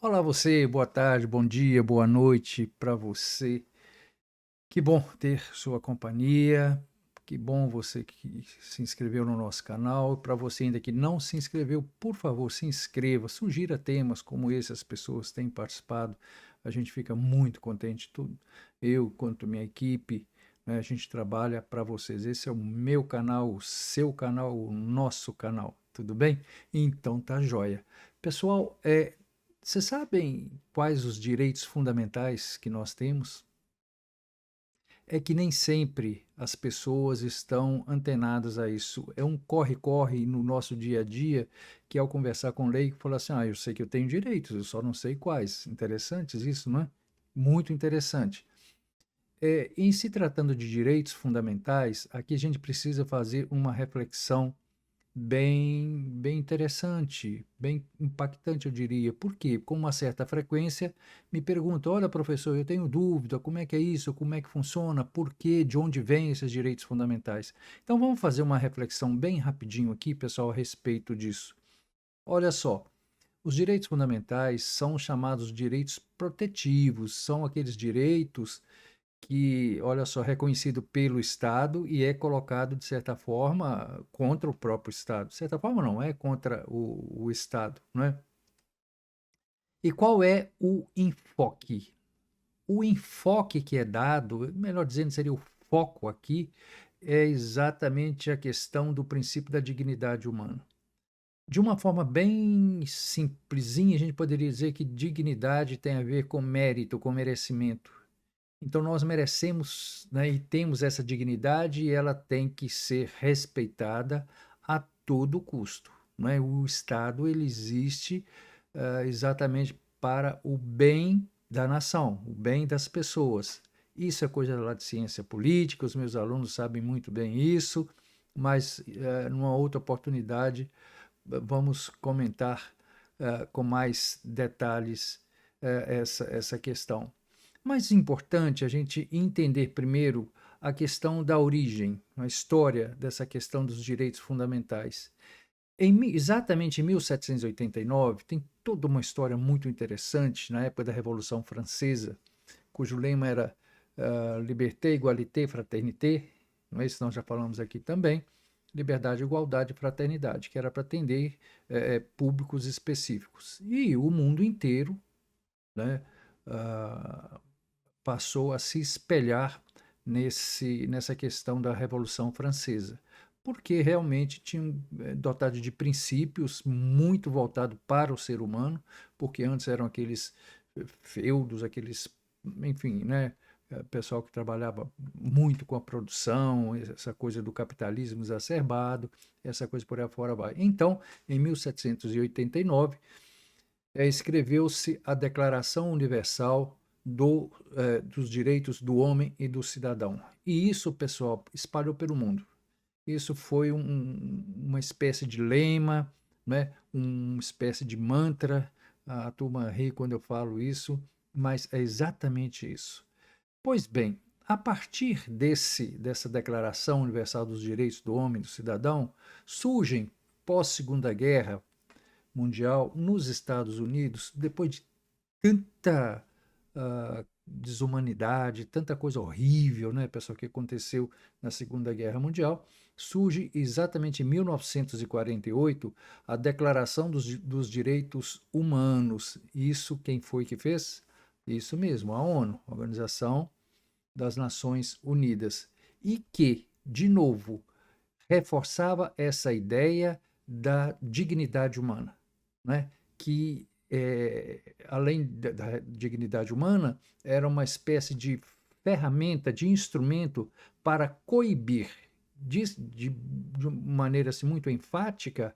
Olá você, boa tarde, bom dia, boa noite para você. Que bom ter sua companhia, que bom você que se inscreveu no nosso canal. Para você ainda que não se inscreveu, por favor, se inscreva, sugira temas como esse, as pessoas têm participado. A gente fica muito contente, tudo. Eu, quanto minha equipe, né, a gente trabalha para vocês. Esse é o meu canal, o seu canal, o nosso canal, tudo bem? Então tá joia. Pessoal, vocês sabem quais os direitos fundamentais que nós temos? É que nem sempre as pessoas estão antenadas a isso. É um corre-corre no nosso dia a dia que, ao conversar com o leigo, fala assim: eu sei que eu tenho direitos, eu só não sei quais. Interessantes isso, não é? Muito interessante. Em se tratando de direitos fundamentais, aqui a gente precisa fazer uma reflexão bem interessante, bem impactante, eu diria. Por quê? Com uma certa frequência me perguntam: olha, professor, eu tenho dúvida, como é que é isso? Como é que funciona? Por quê? De onde vêm esses direitos fundamentais? Então vamos fazer uma reflexão bem rapidinho aqui, pessoal, a respeito disso. Olha só, os direitos fundamentais são chamados direitos protetivos, são aqueles direitos que, olha só, reconhecido pelo Estado e é colocado, de certa forma, contra o próprio Estado. De certa forma, não é contra o Estado, não é? E qual é o enfoque? O enfoque que é dado, melhor dizendo, seria o foco aqui, é exatamente a questão do princípio da dignidade humana. De uma forma bem simplesinha, a gente poderia dizer que dignidade tem a ver com mérito, com merecimento. Então nós merecemos, né, e temos essa dignidade e ela tem que ser respeitada a todo custo, não é? O Estado ele existe exatamente para o bem da nação, o bem das pessoas. Isso é coisa lá de ciência política, os meus alunos sabem muito bem isso, mas numa outra oportunidade vamos comentar com mais detalhes essa questão. Mais importante a gente entender primeiro a questão da origem, a história dessa questão dos direitos fundamentais. Exatamente em 1789, tem toda uma história muito interessante, na época da Revolução Francesa, cujo lema era Liberté, Égalité, Fraternité, não é isso? Nós já falamos aqui também, liberdade, igualdade e fraternidade, que era para atender públicos específicos. E o mundo inteiro, né, uh, passou a se espelhar nessa questão da Revolução Francesa, porque realmente tinham dotado de princípios muito voltado para o ser humano, porque antes eram aqueles feudos, aqueles, enfim, né, pessoal que trabalhava muito com a produção, essa coisa do capitalismo exacerbado, essa coisa por aí fora vai. Então, em 1789, escreveu-se a Declaração Universal dos Direitos do Homem e do Cidadão. E isso, pessoal, espalhou pelo mundo. Isso foi uma espécie de lema, né? Uma espécie de mantra. A turma ri quando eu falo isso, mas é exatamente isso. Pois bem, a partir dessa Declaração Universal dos Direitos do Homem e do Cidadão, surgem, pós-Segunda Guerra Mundial, nos Estados Unidos, depois de tanta desumanidade, tanta coisa horrível, né, pessoal, que aconteceu na Segunda Guerra Mundial, surge exatamente em 1948 a Declaração dos Direitos Humanos. Isso quem foi que fez? Isso mesmo, a ONU, a Organização das Nações Unidas. E que, de novo, reforçava essa ideia da dignidade humana, né? Que, além da dignidade humana, era uma espécie de ferramenta, de instrumento para coibir, de maneira assim, muito enfática,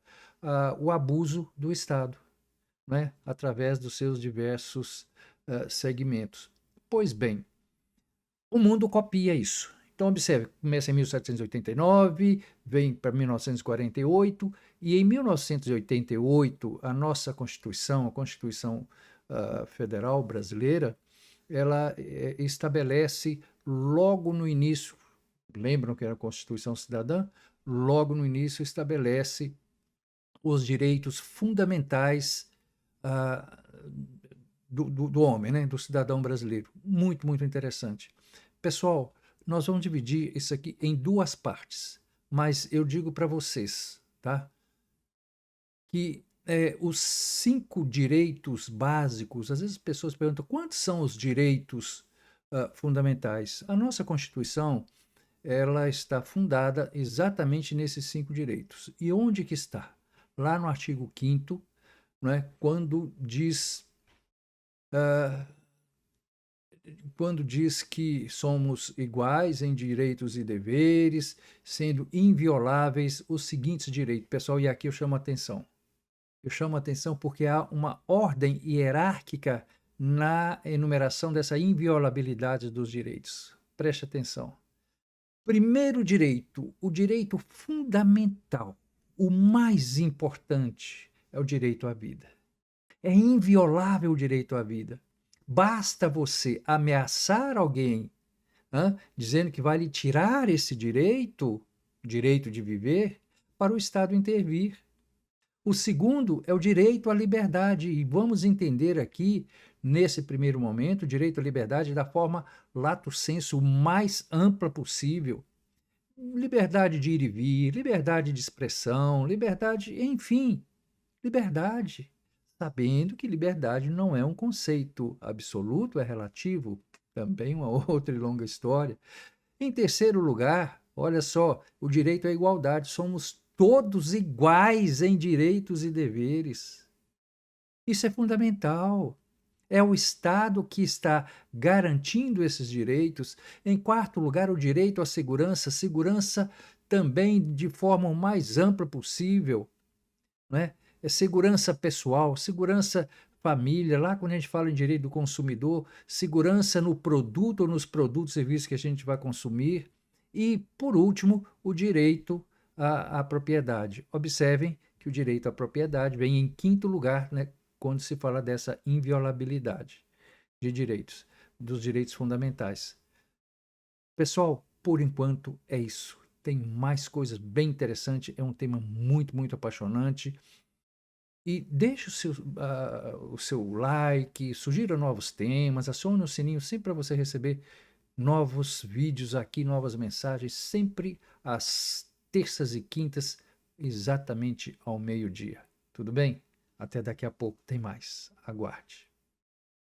o abuso do Estado, né? Através dos seus diversos segmentos. Pois bem, o mundo copia isso. Então, observe, começa em 1789, vem para 1948, e em 1988, a nossa Constituição, a Constituição Federal Brasileira, ela estabelece logo no início, lembram que era a Constituição Cidadã? Logo no início estabelece os direitos fundamentais ah, do homem, né? Do cidadão brasileiro. Muito, muito interessante. Pessoal, nós vamos dividir isso aqui em duas partes, mas eu digo para vocês, tá? Que os 5 direitos básicos, às vezes as pessoas perguntam quantos são os direitos fundamentais. A nossa Constituição, ela está fundada exatamente nesses 5 direitos. E onde que está? Lá no artigo 5º, né, quando diz que somos iguais em direitos e deveres, sendo invioláveis os seguintes direitos. Pessoal, e aqui eu chamo a atenção. Eu chamo a atenção porque há uma ordem hierárquica na enumeração dessa inviolabilidade dos direitos. Preste atenção. Primeiro direito, o direito fundamental, o mais importante, é o direito à vida. É inviolável o direito à vida. Basta você ameaçar alguém, dizendo que vai lhe tirar esse direito, direito de viver, para o Estado intervir. O segundo é o direito à liberdade, e vamos entender aqui, nesse primeiro momento, o direito à liberdade da forma lato sensu mais ampla possível. Liberdade de ir e vir, liberdade de expressão, liberdade, enfim, liberdade. Sabendo que liberdade não é um conceito absoluto, é relativo, também uma outra e longa história. Em terceiro lugar, olha só, o direito à igualdade. Somos todos iguais em direitos e deveres. Isso é fundamental. É o Estado que está garantindo esses direitos. Em quarto lugar, o direito à segurança, segurança também de forma o mais ampla possível, né? É segurança pessoal, segurança família, lá quando a gente fala em direito do consumidor, segurança no produto ou nos produtos e serviços que a gente vai consumir. E, por último, o direito à propriedade. Observem que o direito à propriedade vem em quinto lugar, né, quando se fala dessa inviolabilidade de direitos, dos direitos fundamentais. Pessoal, por enquanto é isso. Tem mais coisas bem interessantes, é um tema muito, muito apaixonante. E deixe o seu like, sugira novos temas, acione o sininho sempre para você receber novos vídeos aqui, novas mensagens, sempre às terças e quintas, exatamente ao meio-dia. Tudo bem? Até daqui a pouco tem mais. Aguarde.